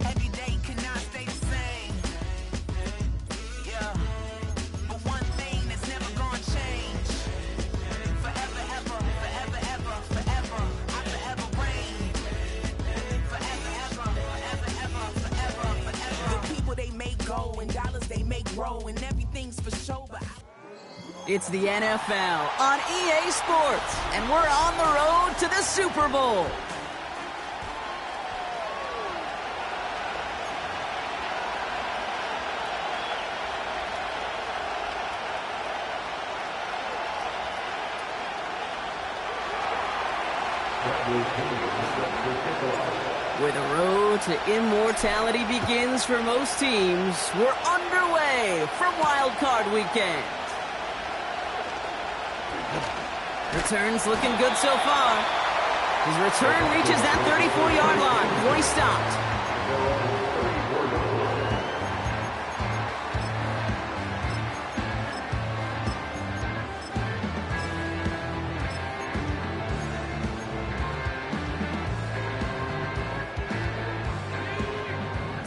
Every day cannot stay the same. Yeah. But one thing that's never gonna change. Forever, ever, forever, ever, forever. I forever reign. Forever, ever, forever, ever, forever, forever. The people they make go and dollars they make grow and everything's for show, but It's the NFL on EA Sports, and we're on the road to the Super Bowl. Where the road to immortality begins for most teams, we're underway from Wild Card Weekend. Return's looking good so far. His return reaches that 34-yard line before he's stopped.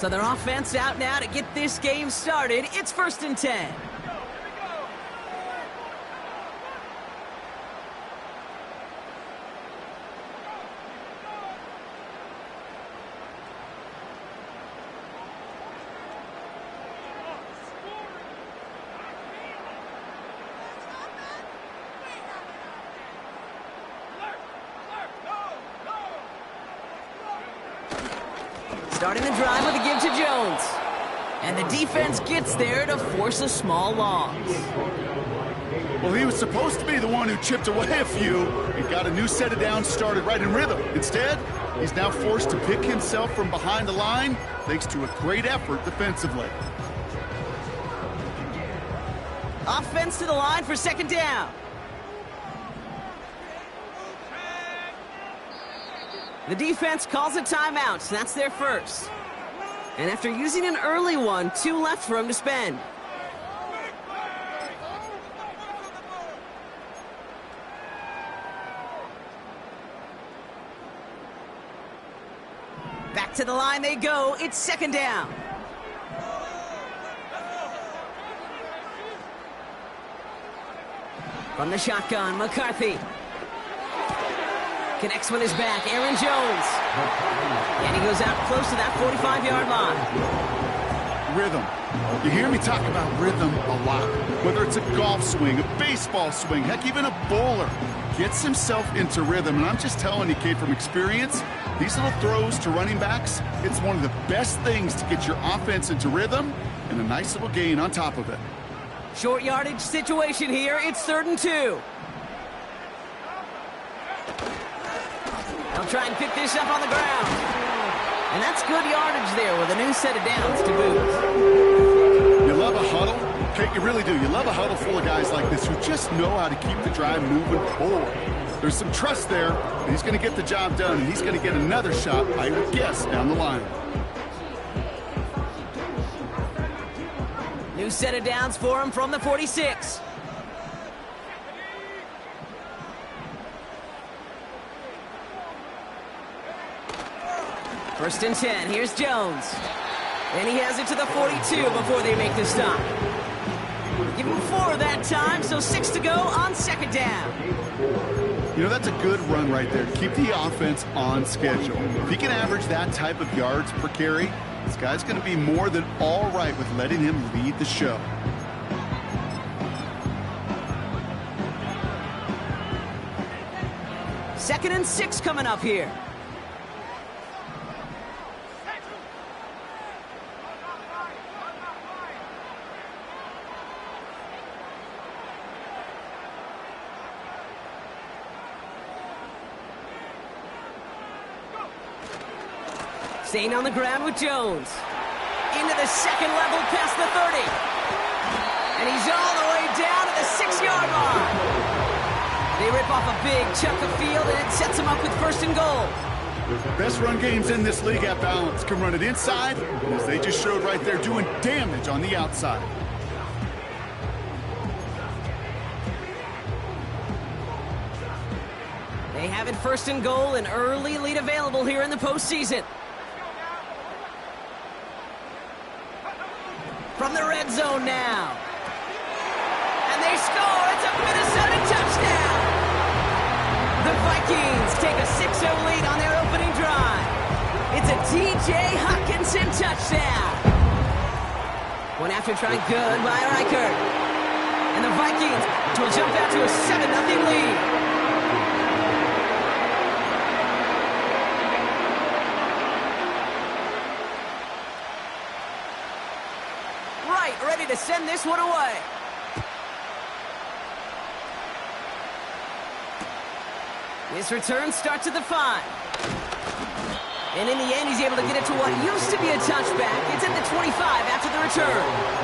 So their offense out now to get this game started. It's 1st and 10. Starting the drive with a give to Jones. And the defense gets there to force a small loss. Well, he was supposed to be the one who chipped away a few and got a new set of downs started right in rhythm. Instead, he's now forced to pick himself from behind the line thanks to a great effort defensively. Offense to the line for 2nd down. The defense calls a timeout, so that's their first. And after using an early one, 2 left for him to spend. Back to the line they go. It's 2nd down. From the shotgun, McCarthy. Connects with his back, Aaron Jones. And he goes out close to that 45-yard line. Rhythm. You hear me talk about rhythm a lot. Whether it's a golf swing, a baseball swing, heck, even a bowler. Gets himself into rhythm. And I'm just telling you, kid, from experience, these little throws to running backs, it's one of the best things to get your offense into rhythm and a nice little gain on top of it. Short yardage situation here. It's 3rd and 2. They'll try and pick this up on the ground. And that's good yardage there with a new set of downs to boot. You love a huddle? Okay, you really do. You love a huddle full of guys like this who just know how to keep the drive moving forward. There's some trust there, and he's going to get the job done, and he's going to get another shot, I would guess, down the line. New set of downs for him from the 46. First and 10, here's Jones. And he has it to the 42 before they make the stop. Give him 4 that time, so 6 to go on 2nd down. You know, that's a good run right there. Keep the offense on schedule. If he can average that type of yards per carry, this guy's going to be more than all right with letting him lead the show. Second and 6 coming up here. Staying on the ground with Jones. Into the 2nd level past the 30. And he's all the way down to the 6-yard line. They rip off a big chunk of field, and it sets them up with first and goal. Best run games in this league at balance. Can run it inside, and as they just showed right there, doing damage on the outside. They have it first and goal, an early lead available here in the postseason. From the red zone now. And they score. It's a Minnesota touchdown. The Vikings take a 6-0 lead on their opening drive. It's a T.J. Hockenson touchdown. One after try good by Reichert. And the Vikings will jump out to a 7-0 lead. Ready to send this one away. This return starts at the 5. And in the end, he's able to get it to what used to be a touchback. It's at the 25 after the return.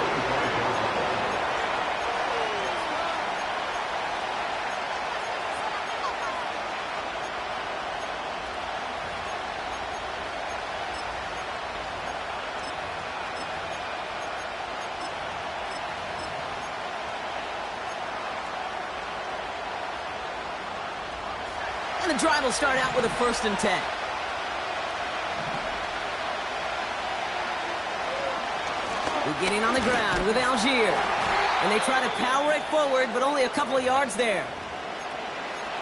And the drive will start out with a 1st and 10. Beginning on the ground with Algier. And they try to power it forward, but only a couple of yards there.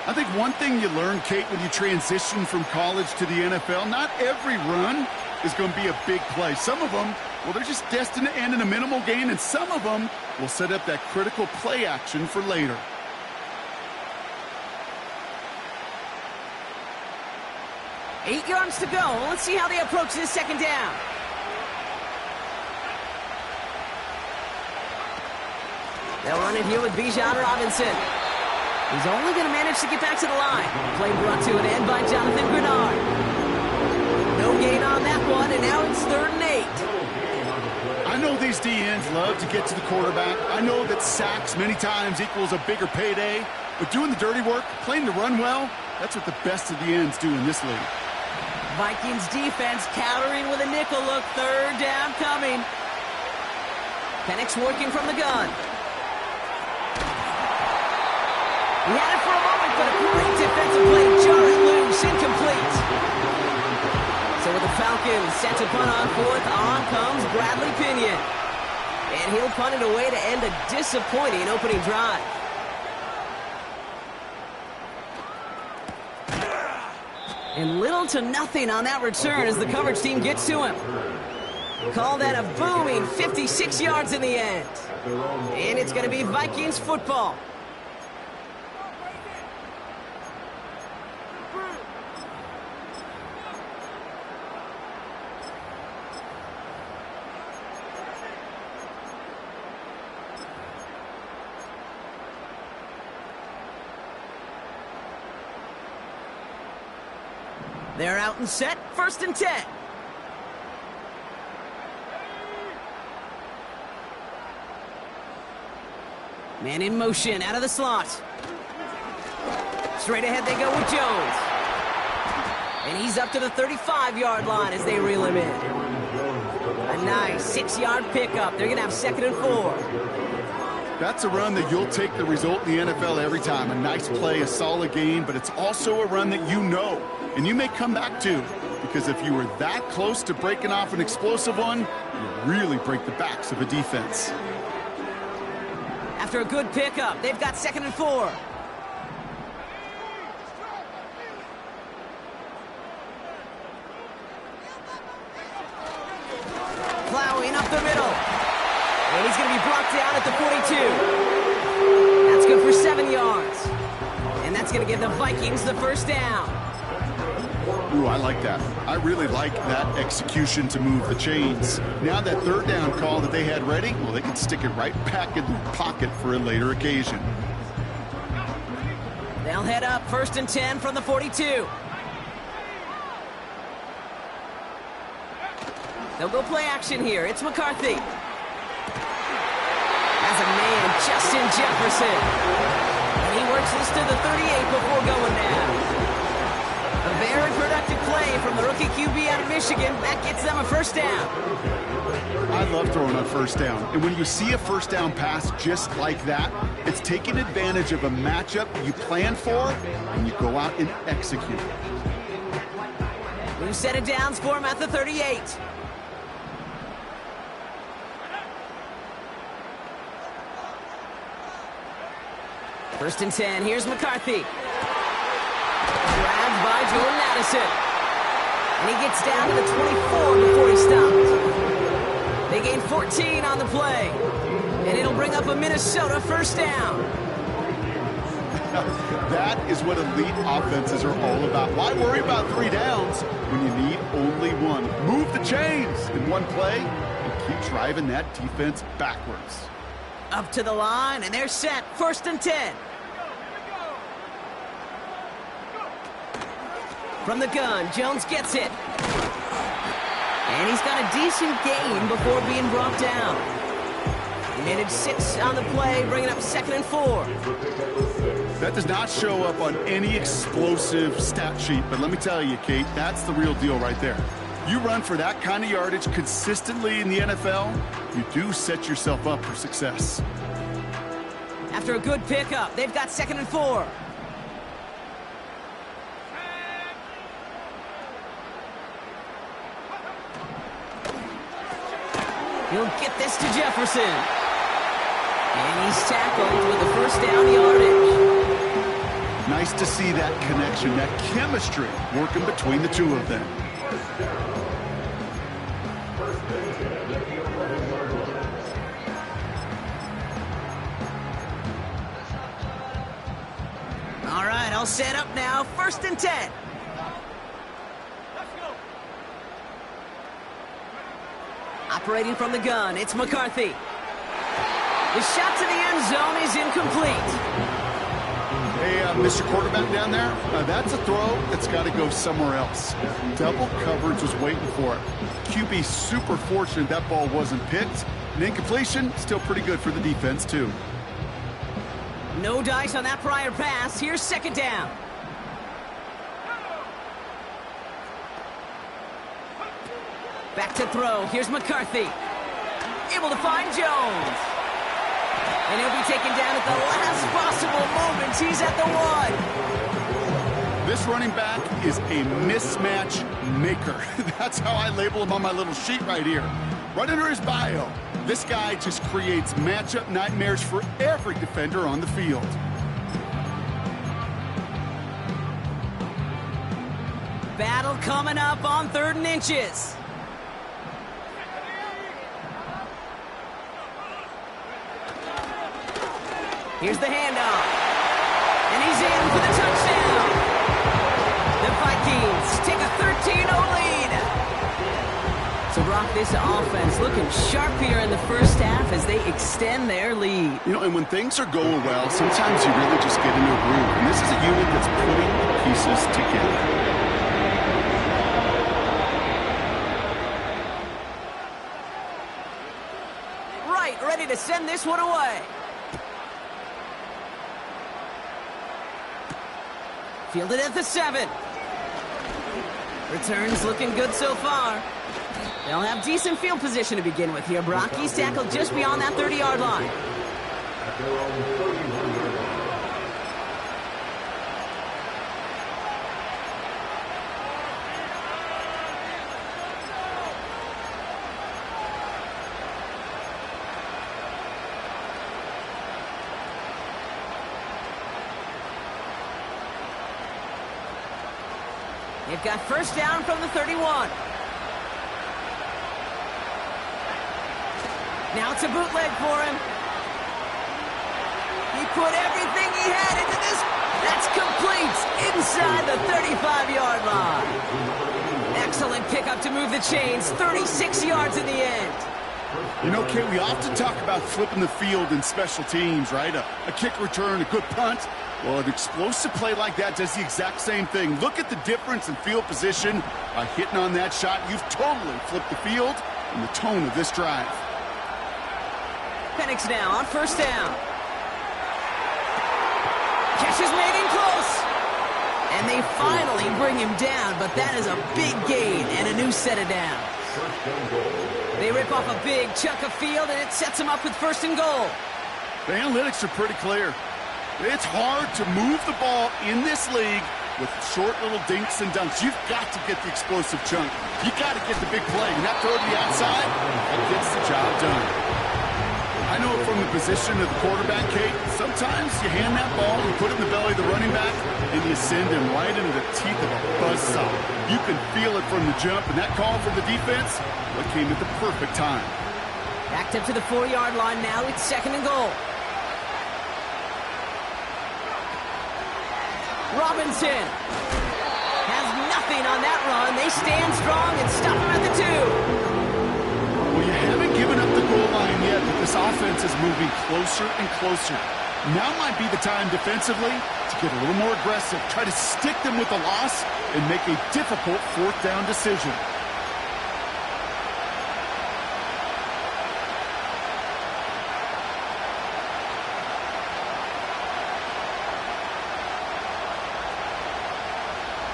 I think one thing you learn, Kate, when you transition from college to the NFL, not every run is going to be a big play. Some of them, well, they're just destined to end in a minimal gain, and some of them will set up that critical play action for later. Eight yards to go. Let's see how they approach this second down. They'll run it here with Bijan Robinson. He's only going to manage to get back to the line. Play brought to an end by Jonathan Grenard. No gain on that one, and now it's 3rd and 8. I know these DNs love to get to the quarterback. I know that sacks many times equals a bigger payday. But doing the dirty work, playing to run well, that's what the best of the ends do in this league. Vikings defense countering with a nickel look. 3rd down coming. Penix working from the gun. He had it for a moment, but a great defensive play. Jar it loose, incomplete. So with the Falcons set to punt on 4th, on comes Bradley Pinion. And he'll punt it away to end a disappointing opening drive. And little to nothing on that return as the coverage team gets to him. Call that a booming 56 yards in the end. And it's going to be Vikings football. They're out and set, 1st and 10. Man in motion, out of the slot. Straight ahead they go with Jones. And he's up to the 35-yard line as they reel him in. A nice 6-yard pickup. They're going to have 2nd and 4. That's a run that you'll take the result in the NFL every time. A nice play, a solid game, but it's also a run that you know and you may come back to, because if you were that close to breaking off an explosive one, you really break the backs of a defense. After a good pickup, they've got 2nd and 4. Plowing up the middle. And he's going to be brought down at the 42. That's good for 7 yards. And that's going to give the Vikings the 1st down. Ooh, I like that. I really like that execution to move the chains. Now that 3rd down call that they had ready, well, they can stick it right back in their pocket for a later occasion. They'll head up 1st and 10 from the 42. They'll go play action here. It's McCarthy. As a man, Justin Jefferson. And He works this to the 38 before going down. A very productive play from the rookie QB out of Michigan. That gets them a first down. I love throwing on first down. And when you see a first down pass just like that, it's taking advantage of a matchup you plan for, and you go out and execute. New set of downs for him at the 38. First and 10. Here's McCarthy. Grabbed by Jordan Addison. And he gets down to the 24 before he stopped. They gain 14 on the play. And it'll bring up a Minnesota first down. That is what elite offenses are all about. Why worry about 3 downs when you need only one? Move the chains in one play and keep driving that defense backwards. Up to the line, and they're set. First and 10. From the gun, Jones gets it. And he's got a decent gain before being brought down. He managed 6 on the play, bringing up second and 4. That does not show up on any explosive stat sheet, but let me tell you, Kate, that's the real deal right there. You run for that kind of yardage consistently in the NFL, you do set yourself up for success. After a good pickup, they've got second and 4. He'll get this to Jefferson. And he's tackled with the first down yardage. Nice to see that connection, that chemistry working between the two of them. All right, I'll set up now. First and 10. Operating from the gun, it's McCarthy. The shot to the end zone is incomplete. Hey, Mr. Quarterback down there, that's a throw that's got to go somewhere else. Double coverage was waiting for it. QB super fortunate that ball wasn't picked. An incompletion, still pretty good for the defense, too. No dice on that prior pass. Here's second down. Back to throw. Here's McCarthy. Able to find Jones. And he'll be taken down at the last possible moment. He's at the 1. This running back is a mismatch maker. That's how I label him on my little sheet right here. Right under his bio. This guy just creates matchup nightmares for every defender on the field. Battle coming up on 3rd and inches. Here's the handoff. And he's in for the touchdown. The Vikings take a 13-0 lead. So, Brock, this offense looking sharp here in the first half as they extend their lead. You know, and when things are going well, sometimes you really just get into a groove. And this is a unit that's putting the pieces together. Right, ready to send this one away. Fielded at the 7. Returns looking good so far. They'll have decent field position to begin with here. Brock, he's tackled just beyond that 30-yard line. They've got first down from the 31. Now it's a bootleg for him. He put everything he had into this. That's complete inside the 35-yard line. Excellent pickup to move the chains. 36 yards in the end. You know, Kate, we often talk about flipping the field in special teams, right? A kick return, a good punt. Well, an explosive play like that does the exact same thing. Look at the difference in field position. By hitting on that shot, you've totally flipped the field and the tone of this drive. Penix now on first down. Catch is made in close. And they finally bring him down, but that is a big gain and a new set of downs. They rip off a big chunk of field, and it sets them up with 1st and goal. The analytics are pretty clear. It's hard to move the ball in this league with short little dinks and dunks. You've got to get the explosive chunk. You got to get the big play. And that throw to the outside, that gets the job done. I know from the position of the quarterback, Kate, sometimes you hand that ball, you put it in the belly of the running back, and you send him right into the teeth of a buzzsaw. You can feel it from the jump, and that call from the defense, what came at the perfect time. Backed up to the 4-yard line now. It's 2nd and goal. Robinson has nothing on that run. They stand strong and stop him at the 2. Well, you haven't given up the goal line yet, but this offense is moving closer and closer. Now might be the time defensively to get a little more aggressive, try to stick them with a loss, and make a difficult 4th down decision.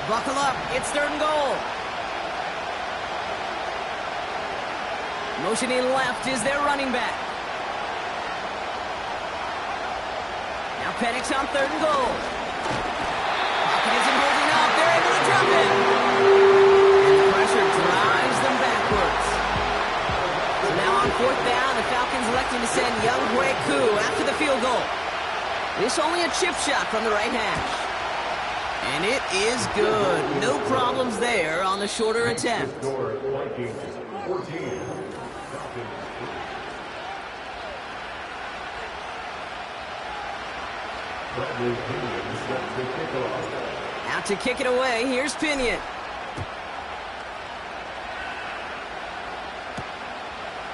Buckle up. It's 3rd and goal. Motioning left is their running back. Now Penix on 3rd and goal. Pocket isn't holding up. They're able to drop him. And the pressure drives them backwards. So now on 4th down, the Falcons electing to send young Koo after the field goal. This only a chip shot from the right hash. And it is good. No problems there on the shorter attempt. Out to kick it away. Here's Pinion.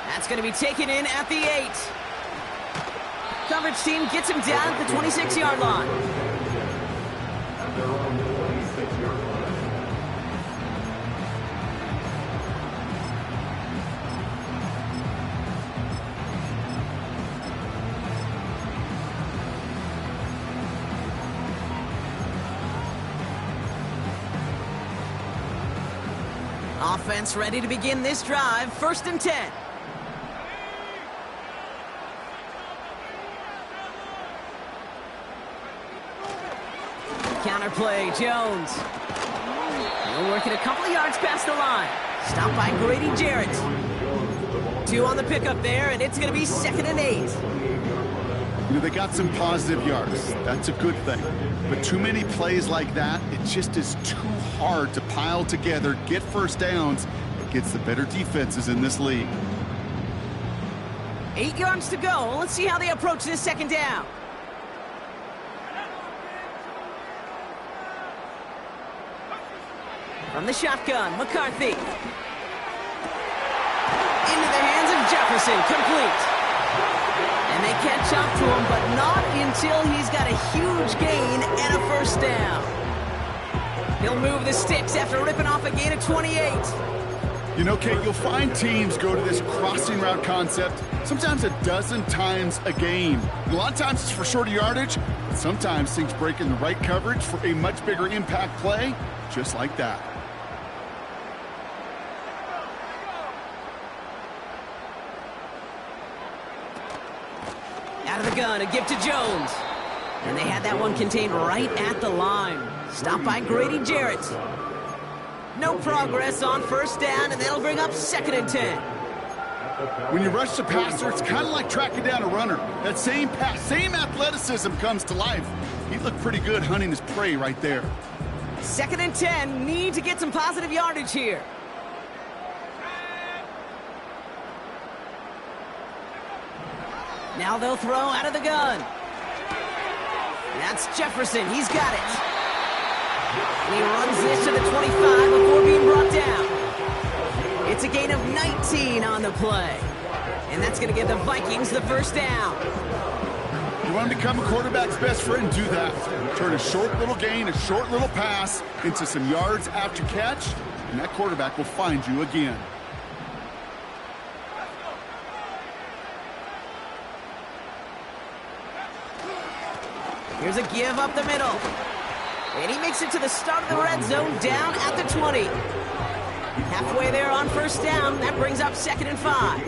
That's going to be taken in at the 8. Coverage team gets him down at the 26-yard line. Offense ready to begin this drive. 1st and 10. Counter play, Jones. He'll work it a couple of yards past the line. Stopped by Grady Jarrett. 2 on the pickup there, and it's going to be 2nd and 8. You know, they got some positive yards. That's a good thing. But too many plays like that, it just is too hard to pile together, get 1st downs against the better defenses in this league. 8 yards to go. Let's see how they approach this 2nd down. From the shotgun, McCarthy. Into the hands of Jefferson, complete. And they catch up to him, but not until he's got a huge gain and a 1st down. He'll move the sticks after ripping off a gain of 28. You know, Kate, you'll find teams go to this crossing route concept sometimes a dozen times a game. And a lot of times it's for shorter yardage, but sometimes things break in the right coverage for a much bigger impact play, just like that. Out of the gun, a give to Jones. And they had that one contained right at the line. Stopped by Grady Jarrett. No progress on 1st down, and that'll bring up 2nd and 10. When you rush the passer, it's kind of like tracking down a runner. That same pass, same athleticism comes to life. He looked pretty good hunting his prey right there. 2nd and 10, need to get some positive yardage here. Now they'll throw out of the gun. That's Jefferson. He's got it. And he runs this to the 25 before being brought down. It's a gain of 19 on the play. And that's going to give the Vikings the 1st down. You want to become a quarterback's best friend? Do that. Turn a short little gain, a short little pass into some yards after catch, and that quarterback will find you again. Here's a give up the middle. And he makes it to the start of the red zone, down at the 20. Halfway there on first down. That brings up 2nd and 5.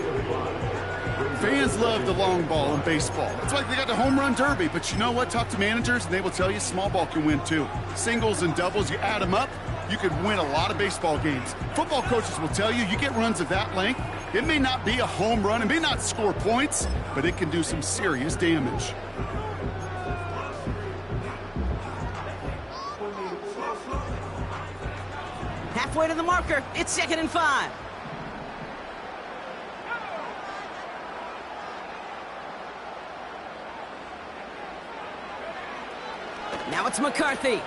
Fans love the long ball in baseball. It's like they got the home run derby. But you know what? Talk to managers, and they will tell you small ball can win too. Singles and doubles, you add them up, you could win a lot of baseball games. Football coaches will tell you get runs of that length. It may not be a home run, it may not score points, but it can do some serious damage. Halfway to the marker, it's 2nd and 5. Now it's McCarthy.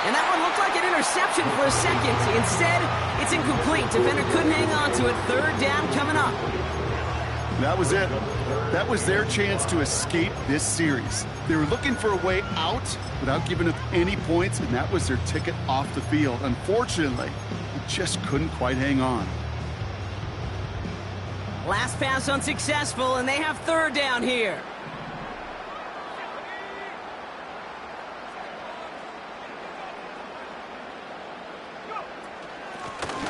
And that one looked like an interception for a second. Instead, it's incomplete. Defender couldn't hang on to it. 3rd down coming up. That was it. That was their chance to escape this series. They were looking for a way out without giving up any points, and that was their ticket off the field. Unfortunately, they just couldn't quite hang on. Last pass unsuccessful, and they have 3rd down here.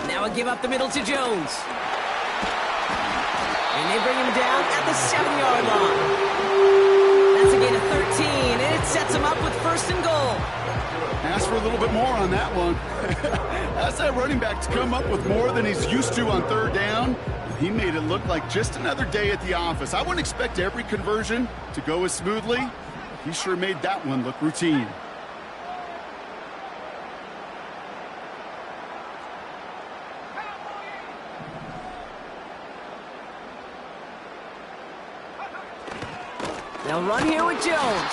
Now a give up the middle to Jones. And they bring him down at the 7-yard line. That's a gain of 13, and it sets him up with 1st and goal. Ask for a little bit more on that one. Ask that running back to come up with more than he's used to on 3rd down. He made it look like just another day at the office. I wouldn't expect every conversion to go as smoothly. He sure made that one look routine. They'll run here with Jones.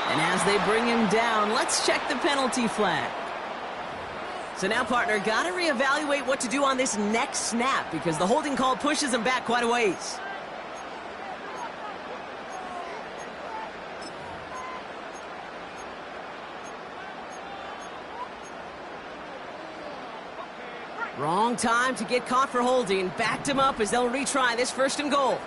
And as they bring him down, let's check the penalty flag. So now, partner, got to reevaluate what to do on this next snap because the holding call pushes him back quite a ways. Wrong time to get caught for holding. Backed him up as they'll retry this 1st and goal.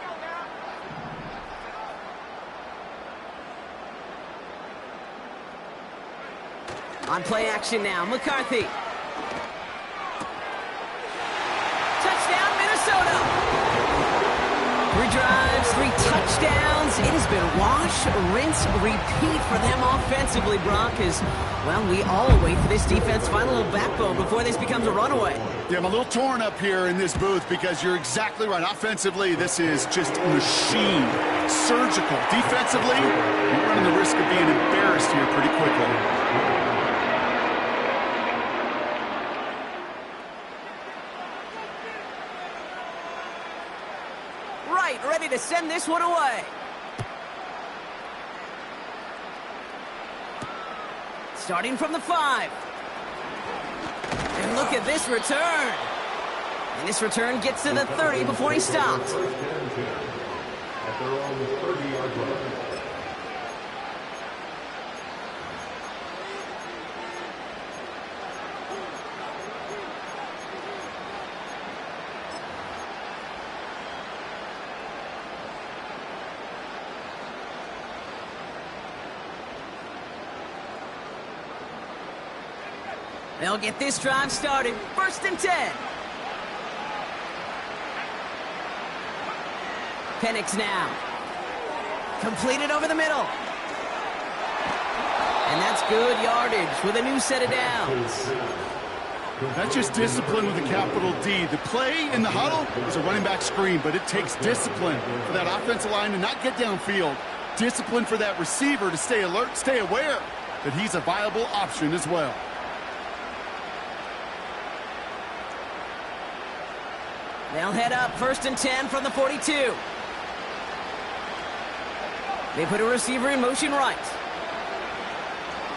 On play action now, McCarthy. Touchdown, Minnesota. 3 drives, 3 touchdowns. It has been wash, rinse, repeat for them offensively, Brock, as, well, we all wait for this defense to find a little backbone before this becomes a runaway. Yeah, I'm a little torn up here in this booth because you're exactly right. Offensively, this is just a machine. Surgical. Defensively, you're running the risk of being embarrassed here pretty quickly. Ready to send this one away. Starting from the 5. And look at this return. And this return gets to the 30 before he stopped. At their own 30-yard line. They'll get this drive started. 1st and 10. Penix now. Completed over the middle. And that's good yardage with a new set of downs. That's just discipline with a capital D. The play in the huddle is a running back screen, but it takes discipline for that offensive line to not get downfield. Discipline for that receiver to stay alert, stay aware that he's a viable option as well. They'll head up 1st and 10 from the 42. They put a receiver in motion right.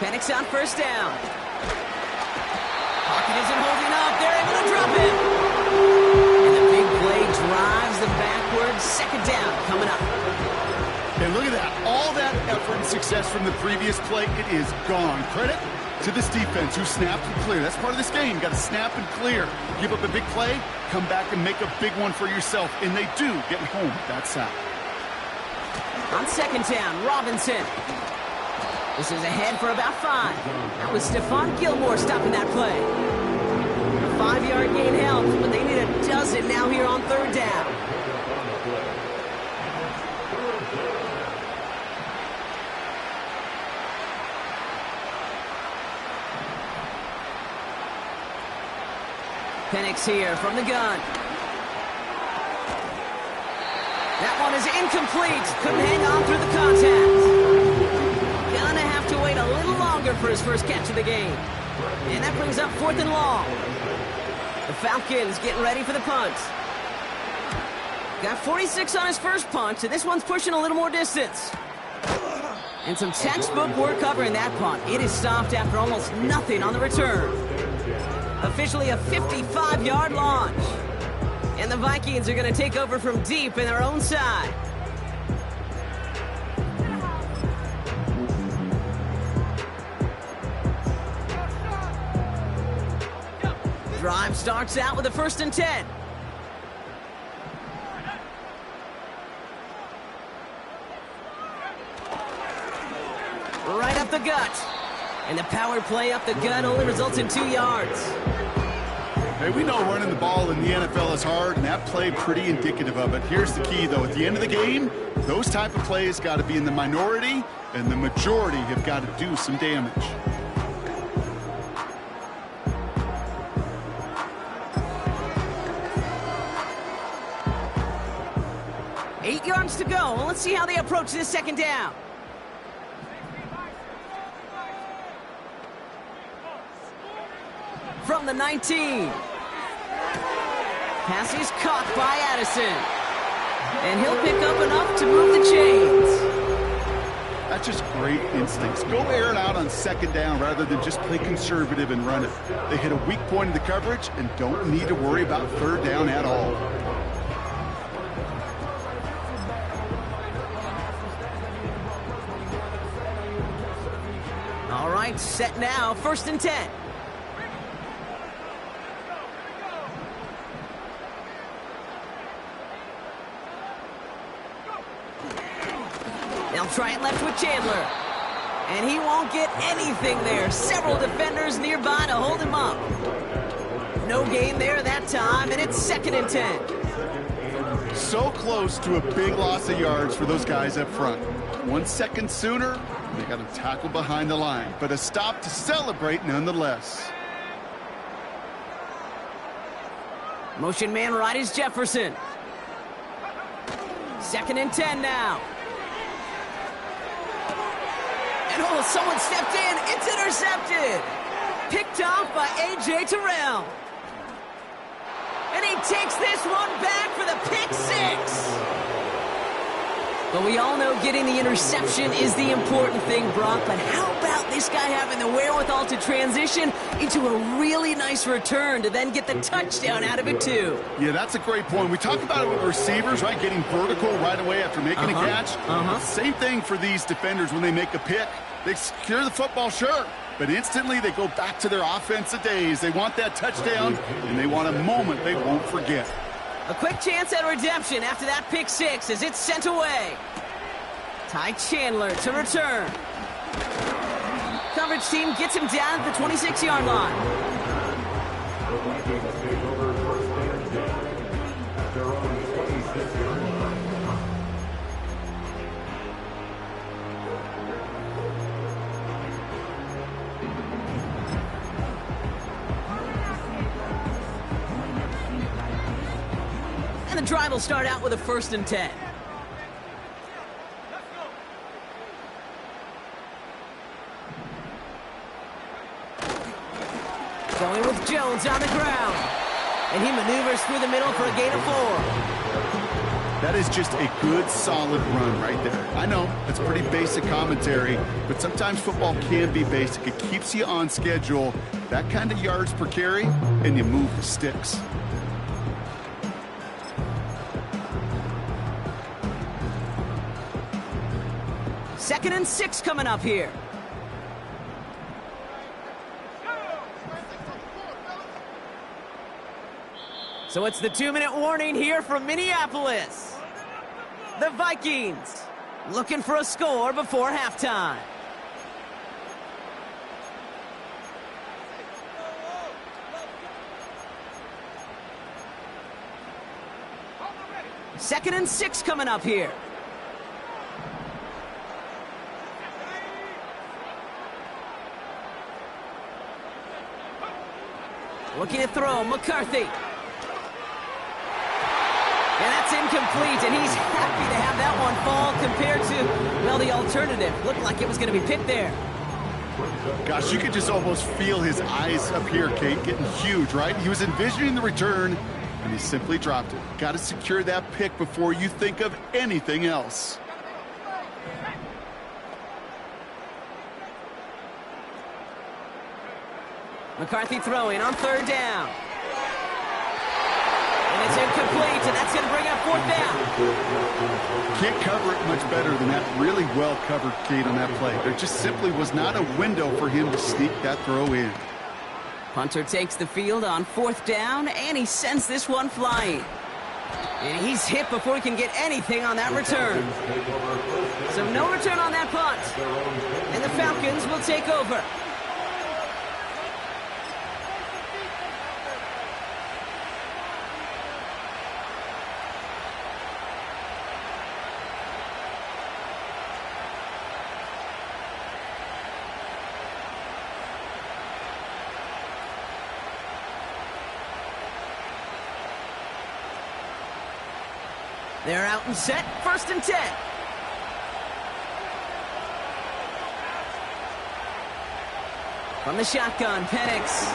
Penix on 1st down. Pocket isn't holding up. They're able to drop it. And the big play drives them backwards. 2nd down coming up. And look at that. All that effort and success from the previous play, it is gone. Credit to this defense who snapped and cleared. That's part of this game. You got to snap and clear. Give up a big play, come back and make a big one for yourself. And they do get home that sack. On second down, Robinson. This is ahead for about 5. That was Stephon Gilmore stopping that play. A 5-yard gain helps, but they need a dozen now here on third down. Penix here from the gun. That one is incomplete. Couldn't hang on through the contact. Gonna have to wait a little longer for his first catch of the game. And that brings up 4th and long. The Falcons getting ready for the punt. Got 46 on his first punt, and this one's pushing a little more distance. And some textbook work covering that punt. It is stopped after almost nothing on the return. Officially a 55-yard launch. And the Vikings are going to take over from deep in their own side. Drive starts out with a 1st and 10. Right up the gut. And the power play up the gut only results in 2 yards. Hey, we know running the ball in the NFL is hard, and that play pretty indicative of it. Here's the key, though. At the end of the game, those type of plays got to be in the minority, and the majority have got to do some damage. Eight yards to go. Well, let's see how they approach this second down. From the 19. Pass is caught by Addison. And he'll pick up enough to move the chains. That's just great instincts. Go air it out on second down rather than just play conservative and run it. They hit a weak point in the coverage and don't need to worry about third down at all. All right, set now, 1st and 10. They'll try it left with Chandler. And he won't get anything there. Several defenders nearby to hold him up. No gain there that time, and it's 2nd and 10. So close to a big loss of yards for those guys up front. 1 second sooner, they got him tackled behind the line. But a stop to celebrate nonetheless. Motion man right is Jefferson. 2nd and 10 now. And oh, someone stepped in. It's intercepted. Picked off by A.J. Terrell. And he takes this one back for the pick 6. But we all know getting the interception is the important thing, Brock. But how about this guy having the wherewithal to transition into a really nice return to then get the touchdown out of it, too? Yeah, that's a great point. We talk about it with receivers, right? Getting vertical right away after making a catch. Same thing for these defenders when they make a pick. They secure the football, sure, but instantly they go back to their offensive days. They want that touchdown, and they want a moment they won't forget. A quick chance at redemption after that pick 6 as it's sent away. Ty Chandler to return. Coverage team gets him down at the 26-yard line. And the drive will start out with a 1st and 10. Going with Jones on the ground. And he maneuvers through the middle for a gain of 4. That is just a good, solid run right there. I know, it's pretty basic commentary, but sometimes football can be basic. It keeps you on schedule. That kind of yards per carry, and you move the sticks. Second and 6 coming up here. So it's the 2-minute warning here from Minneapolis. The Vikings Looking for a score before halftime. Second and 6 coming up here. Looking to throw, McCarthy. And that's incomplete, and he's happy to have that one fall compared to, well, the alternative. Looked like it was going to be picked there. Gosh, you could just almost feel his eyes up here, Kate, getting huge, right? He was envisioning the return, and he simply dropped it. Got to secure that pick before you think of anything else. McCarthy throwing on third down. And it's incomplete, and that's going to bring up fourth down. Can't cover it much better than that. Really well covered, Kate, on that play. There just simply was not a window for him to sneak that throw in. Punter takes the field on fourth down, and he sends this one flying. And he's hit before he can get anything on that return. So no return on that punt. And the Falcons will take over. They're out and set, first and 10. From the shotgun, Penix.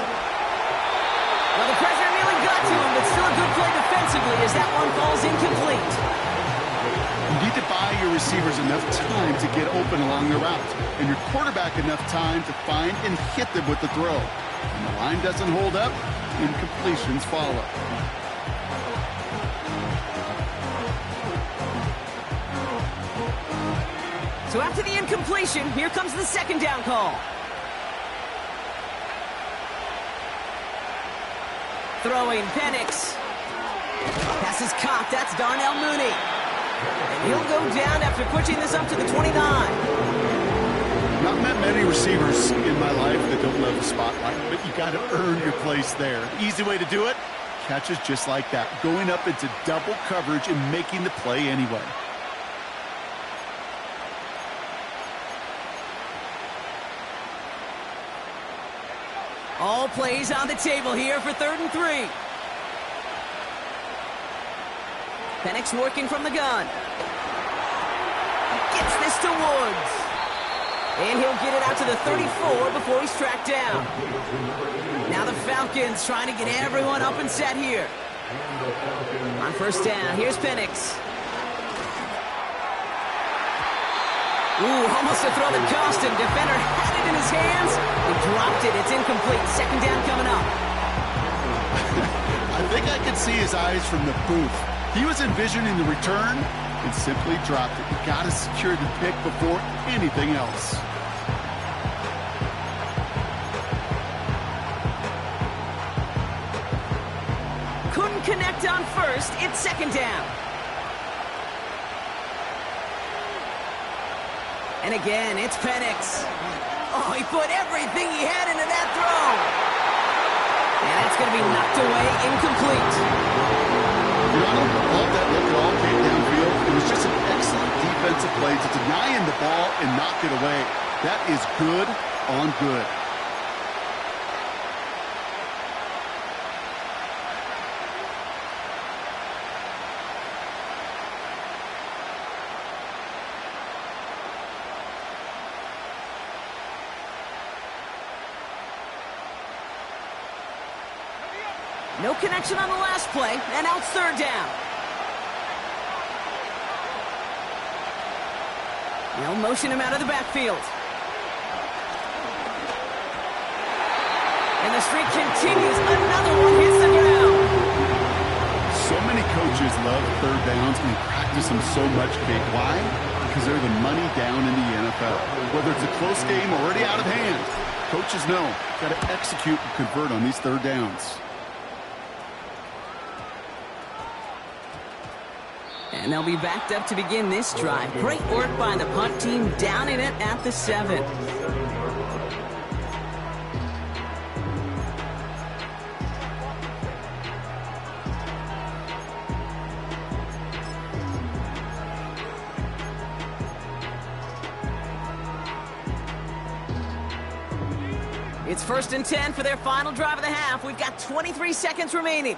Well, the pressure nearly got to him, but still a good play defensively as that one falls incomplete. You need to buy your receivers enough time to get open along the route, and your quarterback enough time to find and hit them with the throw. When the line doesn't hold up, incompletions follow. So after the incompletion, here comes the second down call. Throwing, Penix. Pass is caught, that's Darnell Mooney. And he'll go down after pushing this up to the 29. Not met many receivers in my life that don't love the spotlight, but you got to earn your place there. Easy way to do it, catches just like that, going up into double coverage and making the play anyway. All plays on the table here for 3rd and 3. Penix working from the gun. Gets this to Woods. And he'll get it out to the 34 before he's tracked down. Now the Falcons trying to get everyone up and set here. On first down, here's Penix. Ooh, almost a throw that cost him. Defender had it in his hands. He dropped it. It's incomplete. Second down coming up. I think I could see his eyes from the booth. He was envisioning the return and simply dropped it. You got to secure the pick before anything else. Couldn't connect on first. It's second down. And again, it's Penix. Oh, he put everything he had into that throw. And it's going to be knocked away, incomplete. You know, I don't love that look at all came downfield. It was just an excellent defensive play to deny him the ball and knock it away. That is good on good. No connection on the last play, and now it's third down. They'll motion him out of the backfield. And the streak continues. Another one hits the ground. So many coaches love third downs and practice them so much, Kate. Why? Because they're the money down in the NFL. Whether it's a close game already out of hand, coaches know got to execute and convert on these third downs. And they'll be backed up to begin this drive. Great work by the punt team, downing it at the 7. It's 1st and 10 for their final drive of the half. We've got 23 seconds remaining.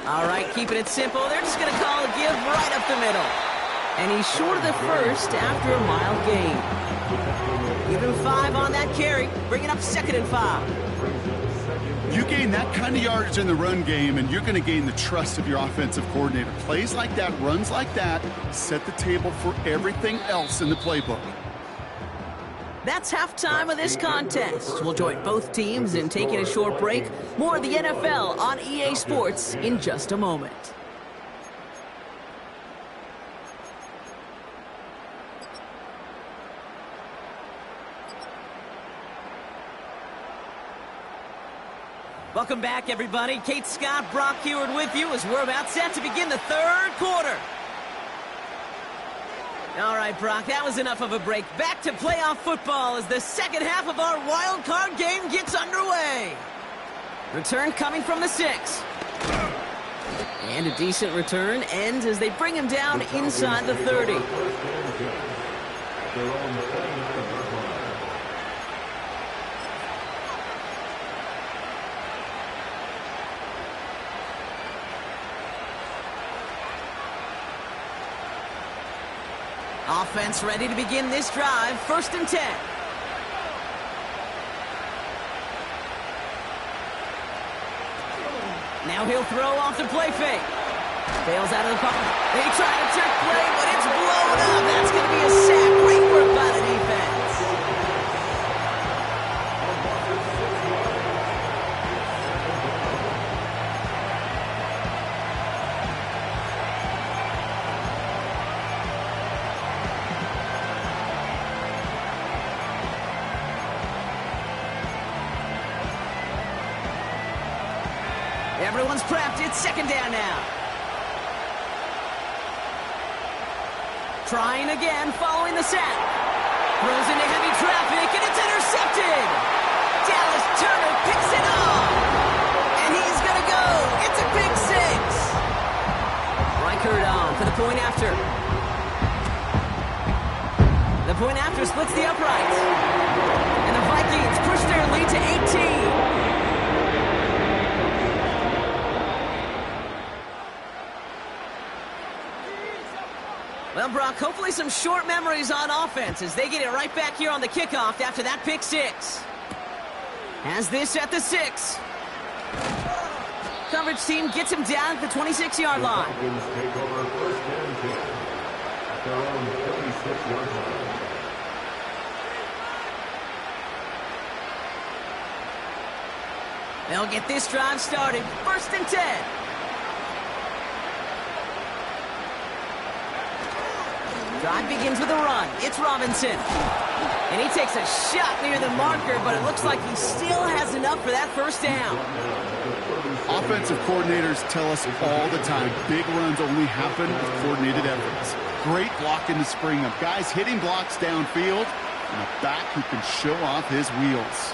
All right, keeping it simple. They're just going to call a give right up the middle. And he's short of the first after a mile gain. Give him 5 on that carry, bringing up 2nd and 5. You gain that kind of yardage in the run game, and you're going to gain the trust of your offensive coordinator. Plays like that, runs like that, set the table for everything else in the playbook. That's halftime of this contest. We'll join both teams in taking a short break. More of the NFL on EA Sports in just a moment. Welcome back, everybody. Kate Scott, Brock Heward with you as we're about set to begin the 3rd quarter. All right, Brock, that was enough of a break. Back to playoff football as the second half of our wild card game gets underway. Return coming from the 6. And a decent return ends as they bring him down inside the 30. Offense ready to begin this drive. 1st and 10. Now he'll throw off the play fake. Fails out of the pocket. They try to trick play, but it's blown up. That's going to be a sack. Great work by the defense. Everyone's prepped. It's 2nd down now. Trying again, following the sack. Throws into heavy traffic, and it's intercepted. Dallas Turner picks it off. And he's going to go. It's a pick 6. Reichert on for the point after. The point after splits the uprights. And the Vikings push their lead to 18. Well, Brock, hopefully some short memories on offense as they get it right back here on the kickoff after that pick 6. Has this at the 6. Coverage team gets him down at the 26-yard line. Falcons take over 1st and 10 at their own 36-yard line. They'll get this drive started. 1st and 10. Drive begins with a run. It's Robinson. And he takes a shot near the marker, but it looks like he still has enough for that 1st down. Offensive coordinators tell us all the time, big runs only happen with coordinated efforts. Great blocking to spring them. Guys hitting blocks downfield, and a back who can show off his wheels.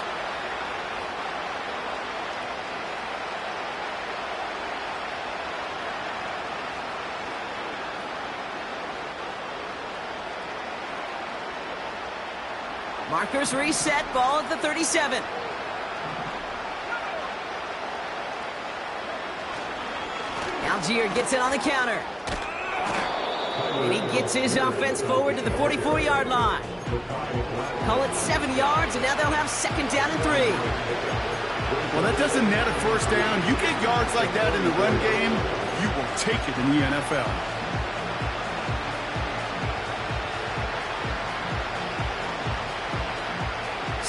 Markers reset, ball at the 37. Algier gets it on the counter. And he gets his offense forward to the 44-yard line. Call it 7 yards, and now they'll have 2nd down and 3. Well, that doesn't net a 1st down. You get yards like that in the run game, you will take it in the NFL.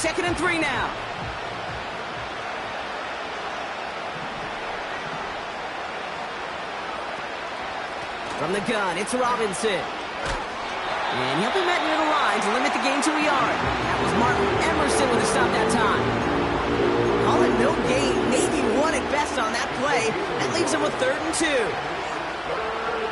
2nd and 3 now. From the gun, it's Robinson. And he'll be met near the line to limit the gain to a yard. That was Martin Emerson with a stop that time. Call it no gain, maybe one at best on that play. That leaves him with 3rd and 2.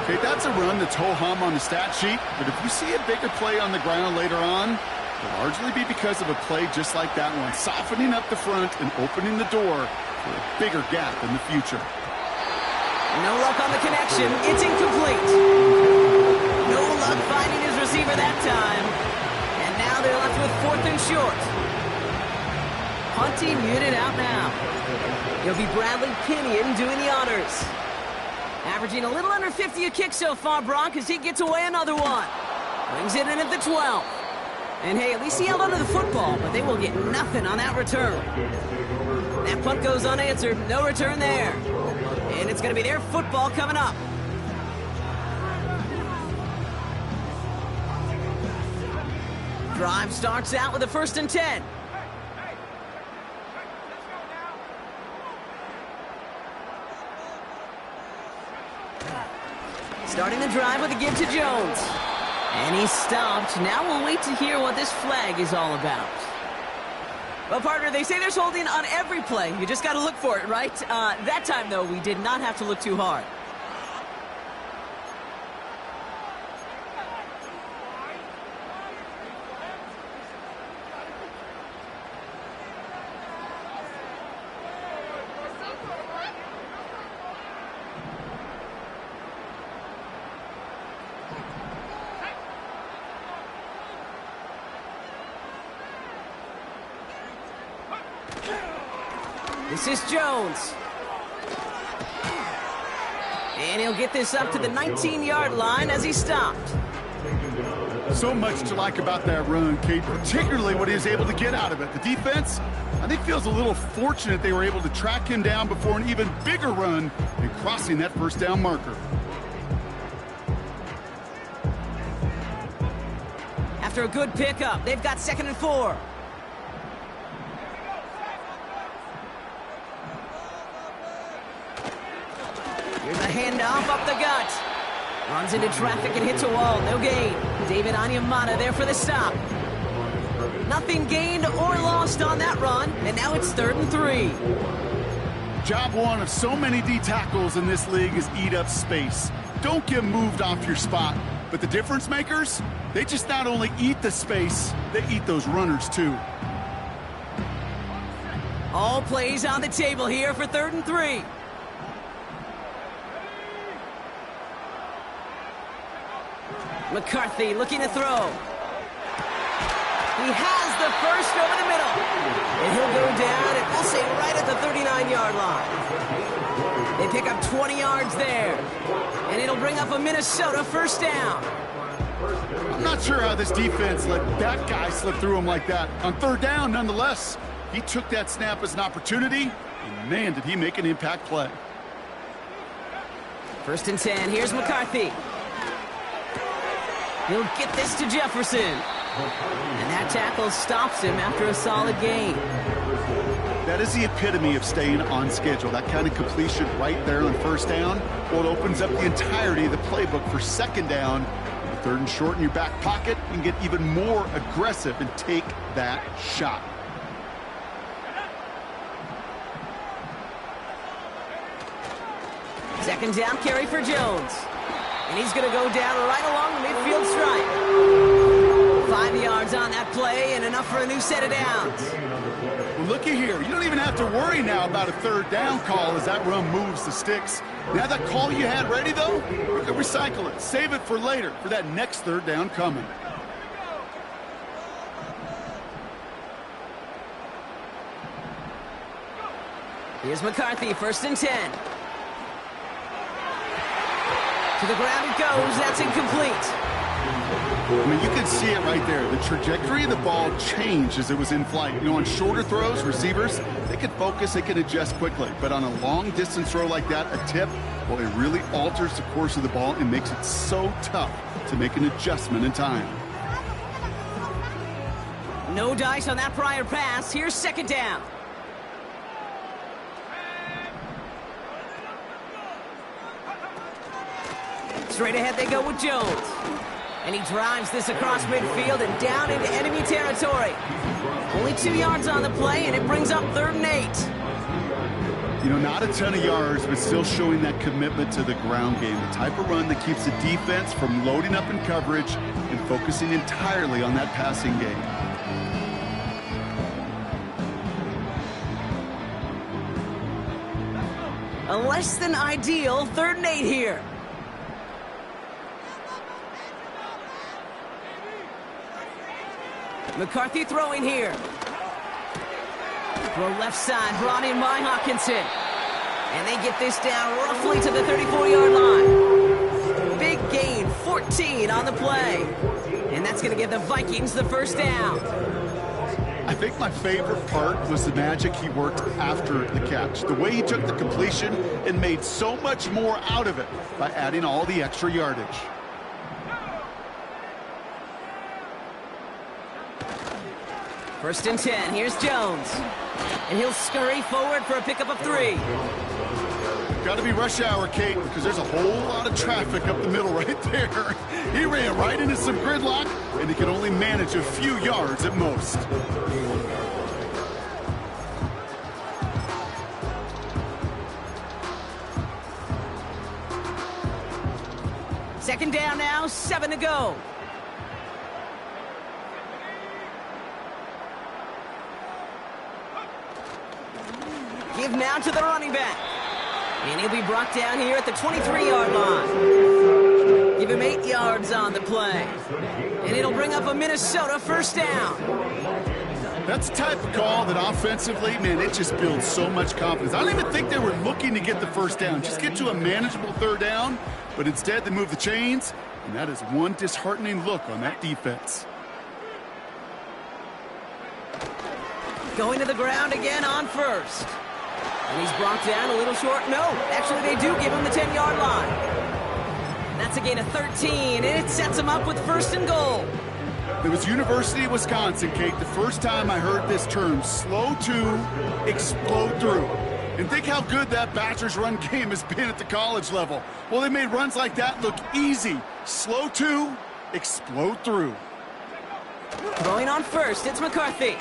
Okay, that's a run that's ho-hum on the stat sheet, but if you see a bigger play on the ground later on, it'll largely be because of a play just like that one, softening up the front and opening the door for a bigger gap in the future. No luck on the connection. It's incomplete. No luck finding his receiver that time. And now they're left with 4th and short. Punting unit out now. It'll be Bradley Pinion doing the honors. Averaging a little under 50 a kick so far, Brock, as he gets away another one. Brings it in at the 12. And hey, at least he held onto the football, but they will get nothing on that return. That punt goes unanswered. No return there. And it's going to be their football coming up. Drive starts out with a 1st and 10. Starting the drive with a give to Jones. And he's stopped. Now we'll wait to hear what this flag is all about. Well, partner, they say there's holding on every play. You just got to look for it, right? That time, though, we did not have to look too hard. This is Jones. And he'll get this up to the 19-yard line as he stopped. So much to like about that run, Kate, particularly what he was able to get out of it. The defense, I think, feels a little fortunate they were able to track him down before an even bigger run and crossing that 1st down marker. After a good pickup, they've got 2nd and 4. Here's a handoff up the gut. Runs into traffic and hits a wall. No gain. David Onyemata there for the stop. Nothing gained or lost on that run. And now it's 3rd and 3. Job one of so many D tackles in this league is eat up space. Don't get moved off your spot. But the difference makers, they just not only eat the space, they eat those runners too. All plays on the table here for 3rd and 3. McCarthy looking to throw. He has the first over the middle. And he'll go down, and we'll say right at the 39-yard line. They pick up 20 yards there. And it'll bring up a Minnesota 1st down. I'm not sure how this defense let that guy slip through him like that. On 3rd down, nonetheless, he took that snap as an opportunity, and man, did he make an impact play. 1st and 10, here's McCarthy. He'll get this to Jefferson. And that tackle stops him after a solid gain. That is the epitome of staying on schedule. That kind of completion right there on 1st down. Well, it opens up the entirety of the playbook for 2nd down. 3rd and short in your back pocket, you can get even more aggressive and take that shot. Second down carry for Jones. And he's going to go down right along the midfield stripe. 5 yards on that play and enough for a new set of downs. Well, looky here. You don't even have to worry now about a 3rd down call as that run moves the sticks. Now that call you had ready, though, you can recycle it. Save it for later, for that next 3rd down coming. Here's McCarthy, 1st and 10. To the ground it goes. That's incomplete. I mean, you can see it right there. The trajectory of the ball changed as it was in flight. You know, on shorter throws, receivers, they can focus, they can adjust quickly. But on a long-distance throw like that, a tip, well, it really alters the course of the ball and makes it so tough to make an adjustment in time. No dice on that prior pass. Here's 2nd down. Straight ahead they go with Jones. And he drives this across midfield and down into enemy territory. Only 2 yards on the play, and it brings up 3rd and 8. You know, not a ton of yards, but still showing that commitment to the ground game. The type of run that keeps the defense from loading up in coverage and focusing entirely on that passing game. A less than ideal 3rd and 8 here. McCarthy throwing here. Throw left side, brought in by Hawkinson. And they get this down roughly to the 34-yard line. Big gain, 14 on the play. And that's going to give the Vikings the first down. I think my favorite part was the magic he worked after the catch. The way he took the completion and made so much more out of it by adding all the extra yardage. First and 10, here's Jones. And he'll scurry forward for a pickup of 3. Got to be rush hour, Kate, because there's a whole lot of traffic up the middle right there. He ran right into some gridlock, and he could only manage a few yards at most. Second down now, 7 to go. Give now to the running back. And he'll be brought down here at the 23-yard line. Give him 8 yards on the play. And it'll bring up a Minnesota first down. That's the type of call that offensively, man, it just builds so much confidence. I don't even think they were looking to get the first down. Just get to a manageable 3rd down. But instead, they move the chains. And that is one disheartening look on that defense. Going to the ground again on first. And he's brought down a little short. No, actually they do give him the 10-yard line. That's a gain of 13, and it sets him up with 1st and goal. It was University of Wisconsin, Kate, the first time I heard this term, slow to explode through. And think how good that Badgers run game has been at the college level. Well, they made runs like that look easy. Slow to explode through. Throwing on first, it's McCarthy.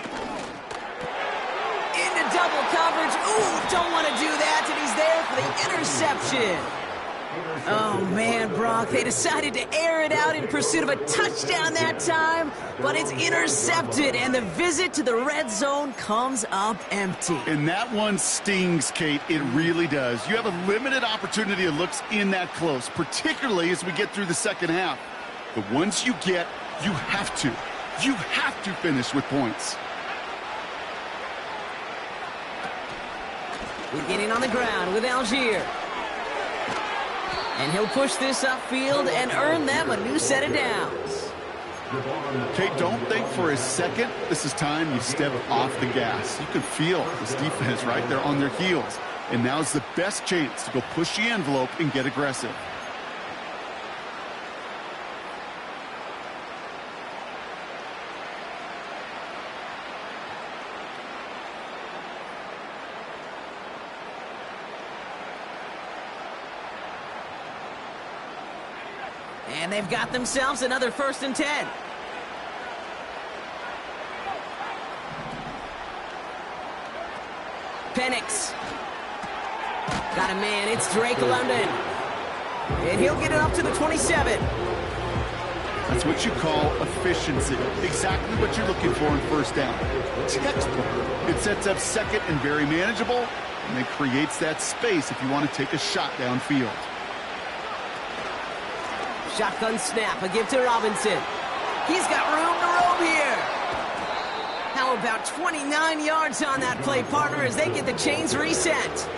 Into double coverage. Ooh, don't want to do that, and he's there for the interception. Oh, man, Brock, they decided to air it out in pursuit of a touchdown that time, but it's intercepted, and the visit to the red zone comes up empty. And that one stings, Kate. It really does. You have a limited opportunity of looks in that close, particularly as we get through the second half. But once you get, you have to finish with points. Beginning on the ground with Algier. And he'll push this upfield and earn them a new set of downs. Kate, don't think for a second this is time you step off the gas. You can feel this defense right there on their heels. And now's the best chance to go push the envelope and get aggressive. And they've got themselves another 1st and 10. Penix. Got a man, it's Drake London. And he'll get it up to the 27. That's what you call efficiency. Exactly what you're looking for in 1st down. Textbook. It sets up 2nd and very manageable, and it creates that space if you want to take a shot downfield. Shotgun snap, a give to Robinson. He's got room to roam here. How about 29 yards on that play, partner, as they get the chains reset.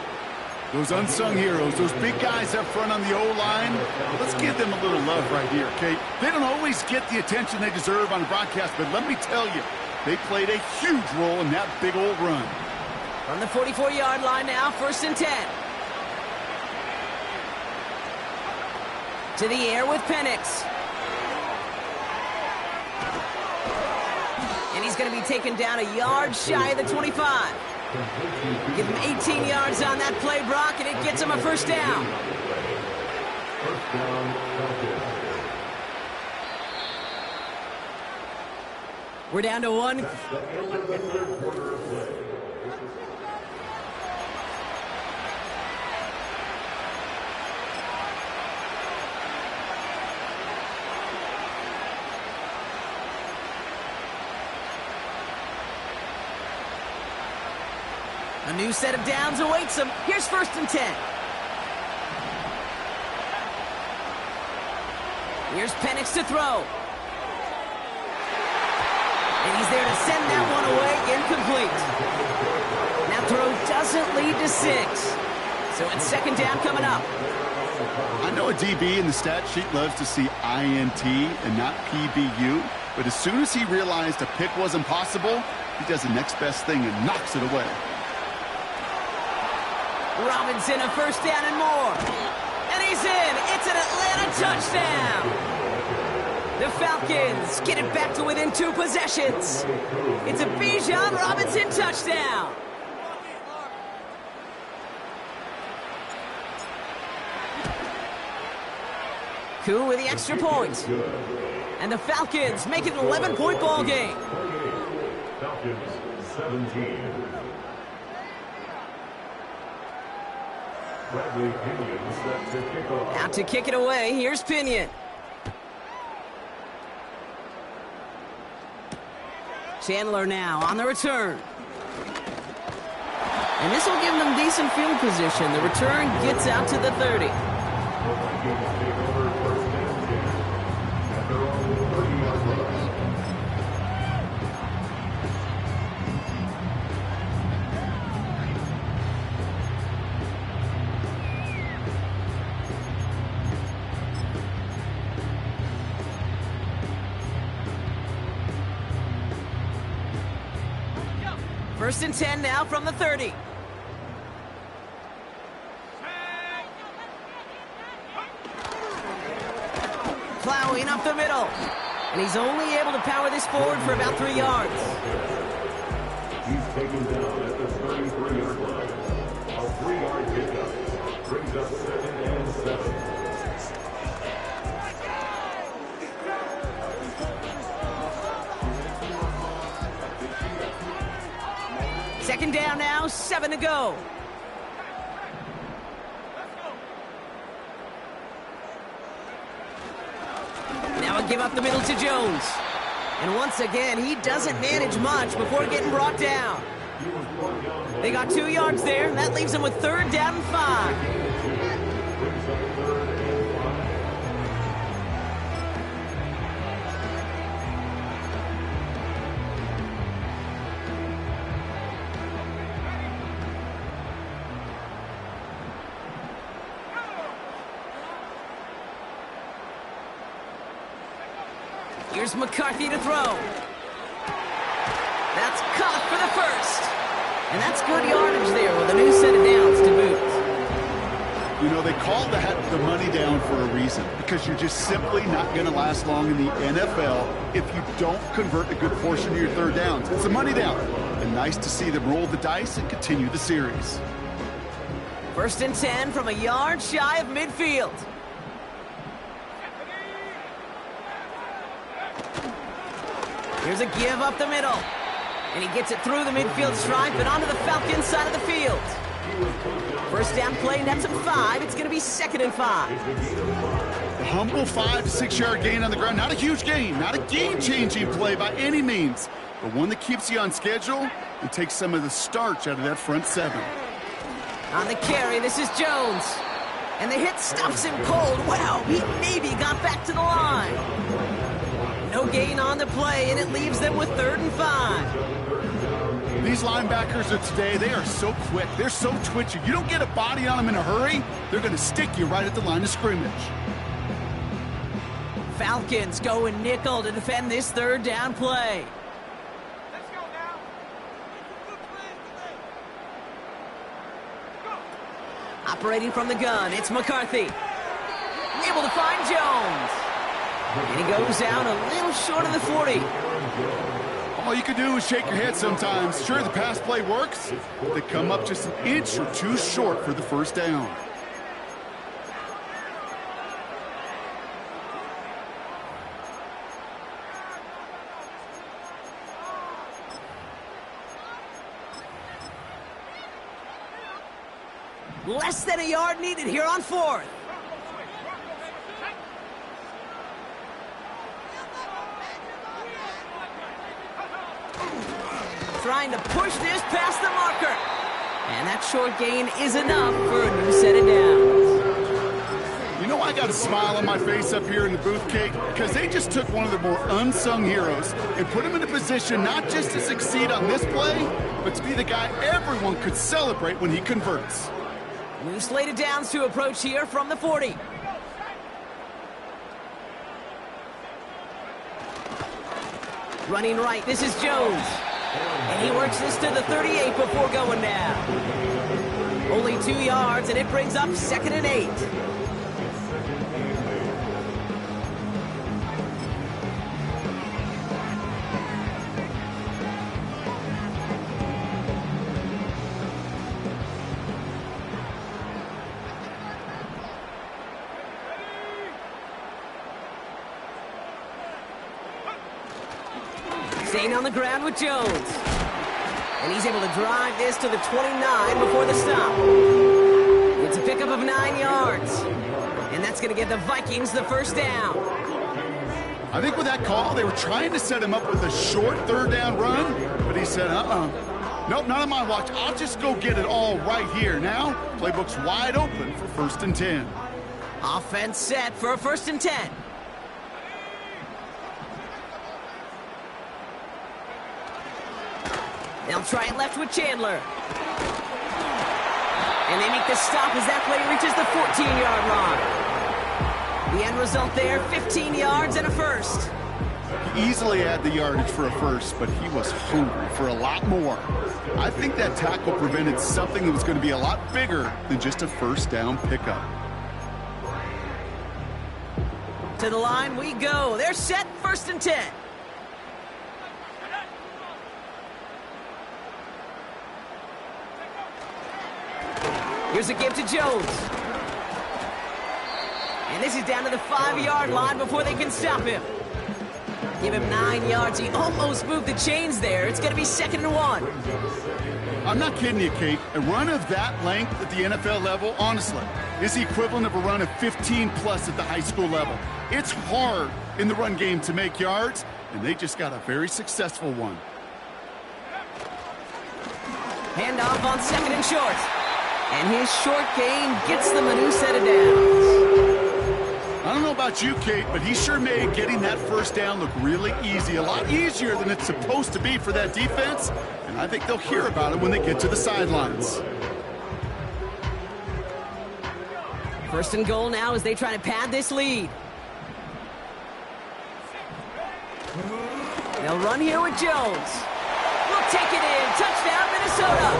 Those unsung heroes, those big guys up front on the O-line, let's give them a little love right here, Kate. They don't always get the attention they deserve on the broadcast, but let me tell you, they played a huge role in that big old run. From the 44-yard line now, 1st and 10. To the air with Penix. And he's going to be taken down a yard shy of the 25. Give him 18 yards on that play, Brock, and it gets him a 1st down. We're down to one. That's the end of the third quarter of play. A new set of downs awaits him. Here's 1st and 10. Here's Penix to throw. And he's there to send that one away, incomplete. That throw doesn't lead to 6. So it's 2nd down coming up. I know a DB in the stat sheet loves to see INT and not PBU, but as soon as he realized a pick wasn't possible, he does the next best thing and knocks it away. Robinson, a 1st down and more. And he's in. It's an Atlanta touchdown. The Falcons get it back to within 2 possessions. It's a Bijan Robinson touchdown. Koo with the extra point. And the Falcons make it an 11-point ball game. Falcons 17. Bradley Pinion set to kick off. Out to kick it away. Here's Pinion. Chandler now on the return. And this will give them decent field position. The return gets out to the 30. The Vikings take over 1st and 10 at their own 30-yard line. First and 10 now from the 30. Plowing up the middle. And he's only able to power this forward for about 3 yards. He's taken down at the 33-yard line. A 3-yard pickup brings up 2nd and 7. Second down now, 7 to go. Now a give up the middle to Jones. And once again, he doesn't manage much before getting brought down. They got 2 yards there, and that leaves them with 3rd down and 5. Here's McCarthy to throw. That's caught for the 1st. And that's good yardage there with a new set of downs to boot. You know, they call that the money down for a reason, because you're just simply not going to last long in the NFL if you don't convert a good portion of your 3rd downs. It's a money down. And nice to see them roll the dice and continue the series. 1st and 10 from a yard shy of midfield. Here's a give up the middle. And he gets it through the midfield stripe and onto the Falcons side of the field. 1st down play, nets him 5. It's going to be 2nd and 5. A humble 5 to 6 yard gain on the ground. Not a huge gain, not a game-changing play by any means, but one that keeps you on schedule and takes some of the starch out of that front 7. On the carry, this is Jones. And the hit stops him cold. Wow, he maybe got back to the line. No gain on the play, and it leaves them with 3rd and 5. These linebackers of today, they are so quick. They're so twitchy. You don't get a body on them in a hurry, they're going to stick you right at the line of scrimmage. Falcons going nickel to defend this 3rd down play. Let's go now. Operating from the gun, it's McCarthy. Able to find Jones. And he goes down a little short of the 40. All you can do is shake your head sometimes. Sure, the pass play works, but they come up just an inch or 2 short for the 1st down. Less than a yard needed here on 4th. Trying to push this past the marker. And that short gain is enough for a new set of downs. You know, I got a smile on my face up here in the booth, Kate, because they just took one of the more unsung heroes and put him in a position not just to succeed on this play, but to be the guy everyone could celebrate when he converts. New slate of downs to approach here from the 40. Running right, this is Jones. And he works this to the 38 before going down. Only 2 yards, and it brings up 2nd and 8. Staying on the ground with Jones. And he's able to drive this to the 29 before the stop. It's a pickup of 9 yards. And that's going to get the Vikings the first down. I think with that call, they were trying to set him up with a short 3rd down run, but he said, nope, not on my watch. I'll just go get it all right here. Now, playbook's wide open for 1st and 10. Offense set for a 1st and 10. They'll try it left with Chandler. And they make the stop as that play reaches the 14-yard line. The end result there, 15 yards and a first. He easily had the yardage for a first, but he was hungry for a lot more. I think that tackle prevented something that was going to be a lot bigger than just a 1st down pickup. To the line we go. They're set, 1st and 10. Here's a give to Jones. And this is down to the 5-yard line before they can stop him. Give him 9 yards. He almost moved the chains there. It's going to be 2nd and 1. I'm not kidding you, Kate. A run of that length at the NFL level, honestly, is the equivalent of a run of 15-plus at the high school level. It's hard in the run game to make yards, and they just got a very successful one. Handoff on 2nd and short. And his short gain gets them a new set of downs. I don't know about you, Kate, but he sure made getting that 1st down look really easy. A lot easier than it's supposed to be for that defense. And I think they'll hear about it when they get to the sidelines. 1st and goal now as they try to pad this lead. They'll run here with Jones. We'll take it in. Touchdown, Minnesota.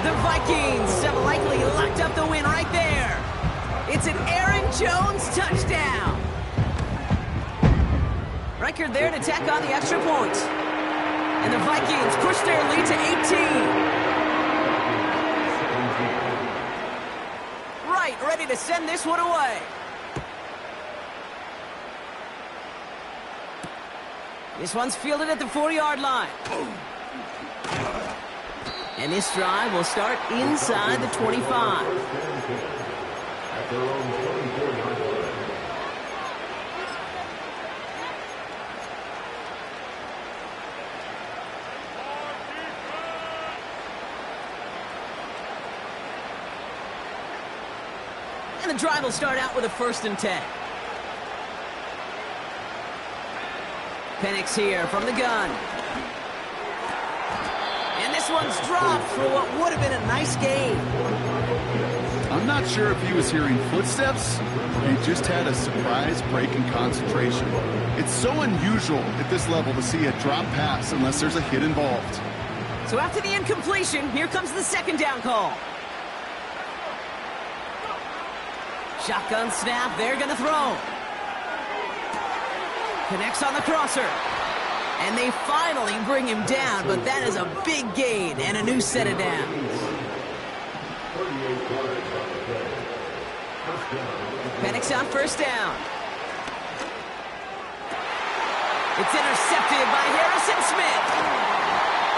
The Vikings have likely locked up the win right there. It's an Aaron Jones touchdown. Riker there to tack on the extra point. And the Vikings push their lead to 18. Right, ready to send this one away. This one's fielded at the 4-yard line. And this drive will start inside the 25. At their own 24-yard line. And the drive will start out with a 1st and 10. Penix here from the gun. And this one's dropped for what would have been a nice gain. I'm not sure if he was hearing footsteps or he just had a surprise break in concentration. It's so unusual at this level to see a drop pass unless there's a hit involved. So after the incompletion, here comes the 2nd down call. Shotgun snap, they're going to throw. Connects on the crosser. And they finally bring him down, but that is a big gain and a new set of downs. Penix on 1st down. It's intercepted by Harrison Smith.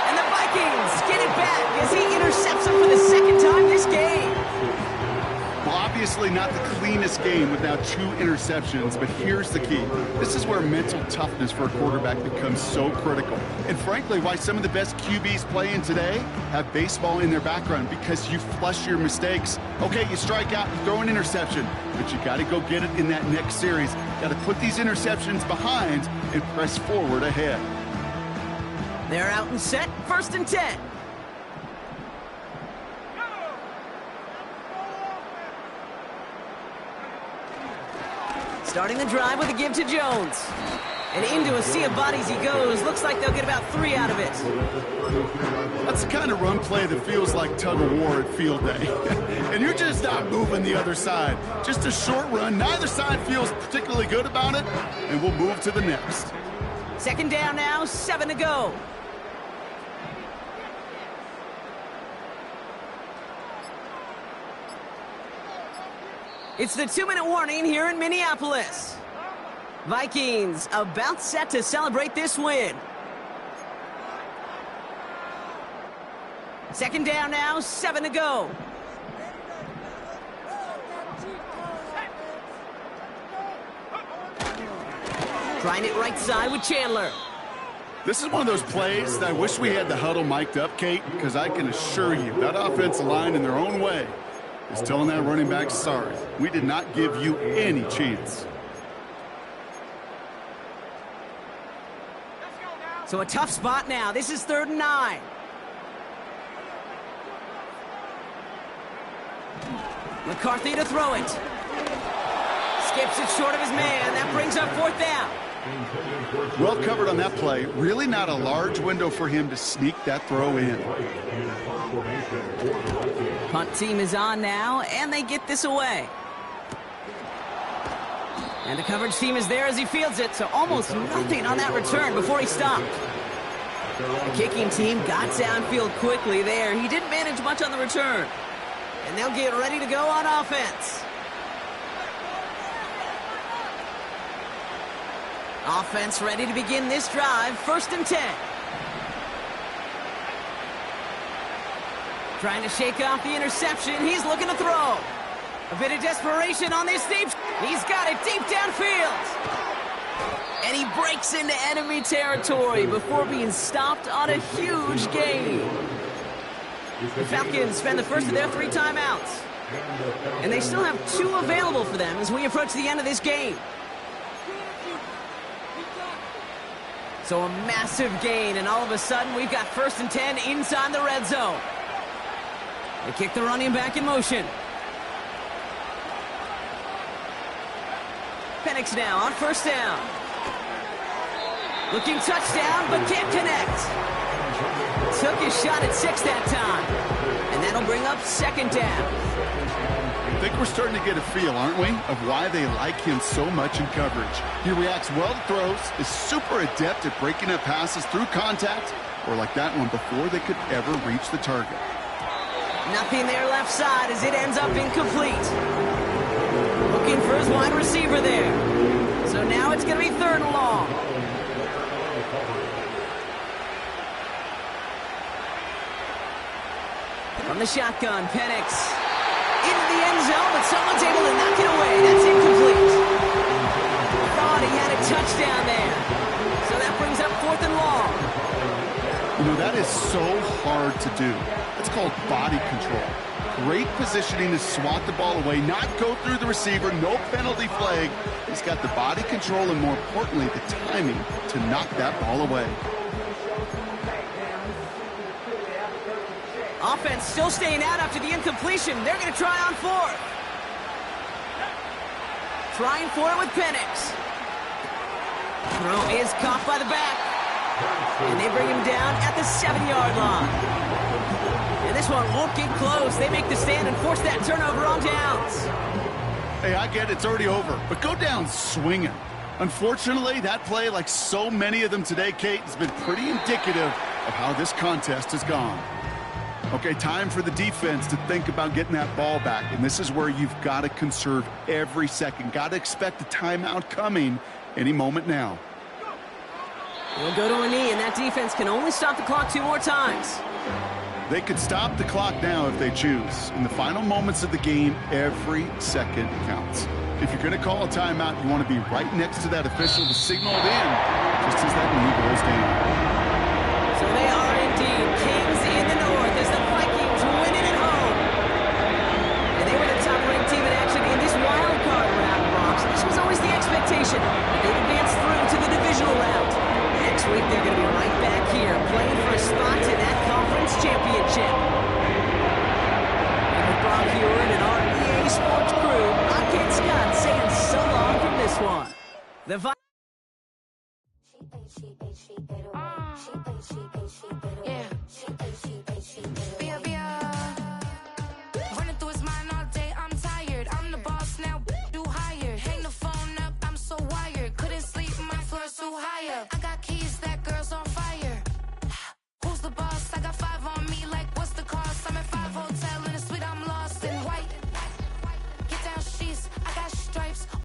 And the Vikings get it back as he intercepts him for the 2nd time this game. Probably not the cleanest game with now 2 interceptions, but here's the key. This is where mental toughness for a quarterback becomes so critical. And frankly, why some of the best QBs playing today have baseball in their background, because you flush your mistakes. Okay, you strike out, you throw an interception, but you got to go get it in that next series. Got to put these interceptions behind and press forward ahead. They're out and set, 1st and 10. Starting the drive with a give to Jones. And into a sea of bodies he goes. Looks like they'll get about 3 out of it. That's the kind of run play that feels like tug of war at field day. And you're just not moving the other side. Just a short run. Neither side feels particularly good about it. And we'll move to the next. 2nd down now, 7 to go. It's the 2-minute warning here in Minneapolis. Vikings about set to celebrate this win. 2nd down now, 7 to go. Trying it right side with Chandler. This is one of those plays that I wish we had the huddle mic'd up, Kate, because I can assure you that offensive line in their own way is telling that running back, sorry, we did not give you any chance. So a tough spot now. This is 3rd and 9. McCarthy to throw it. Skips it short of his man. That brings up 4th down. Well covered on that play. Really not a large window for him to sneak that throw in. Punt team is on now, and they get this away. And the coverage team is there as he fields it, so almost nothing on that return before he stopped. The kicking team got downfield quickly there. He didn't manage much on the return. And they'll get ready to go on offense. Offense ready to begin this drive, 1st and 10. Trying to shake off the interception. He's looking to throw. A bit of desperation on this deep. He's got it deep downfield. And he breaks into enemy territory before being stopped on a huge gain. The Falcons spend the first of their 3 timeouts. And they still have 2 available for them as we approach the end of this game. So a massive gain, and all of a sudden we've got 1st and 10 inside the red zone. They kick the running back in motion. Penix now on 1st down. Looking touchdown, but can't connect. Took his shot at 6 that time. And that'll bring up 2nd down. I think we're starting to get a feel, aren't we, of why they like him so much in coverage. He reacts well to throws, is super adept at breaking up passes through contact, or like that one before they could ever reach the target. Nothing there left side as it ends up incomplete. Looking for his wide receiver there. So now it's going to be 3rd and long. From the shotgun, Penix. Into the end zone, but someone's able to knock it away. That's incomplete. Thought he had a touchdown there. So that brings up 4th and long. You know, that is so hard to do. It's called body control. Great positioning to swat the ball away, not go through the receiver, no penalty flag. He's got the body control and, more importantly, the timing to knock that ball away. Offense still staying out after the incompletion. They're going to try on 4th. Trying for it with Penix. Throw is caught by the back. And they bring him down at the 7-yard line. And this one won't get close. They make the stand and force that turnover on downs. Hey, I get it's already over, but go down swinging. Unfortunately, that play, like so many of them today, Kate, has been pretty indicative of how this contest has gone. Okay, time for the defense to think about getting that ball back, and this is where you've got to conserve every second. Got to expect a timeout coming any moment now. He'll go to a knee, and that defense can only stop the clock 2 more times. They could stop the clock now if they choose. In the final moments of the game, every second counts. If you're going to call a timeout, you want to be right next to that official to signal it in, just as that knee goes down. So they are indeed kings in the north as the Vikings win it at home. And they were the top-ranked team in action in this wild card round, Bronx. This was always the expectation. They've advanced through to the divisional round. Next week, they're going to be right back here playing for a spot in that conference championship. And with Brock Hewitt and our EA Sports crew, I'm Ken Scott saying so long from this one. The Yeah.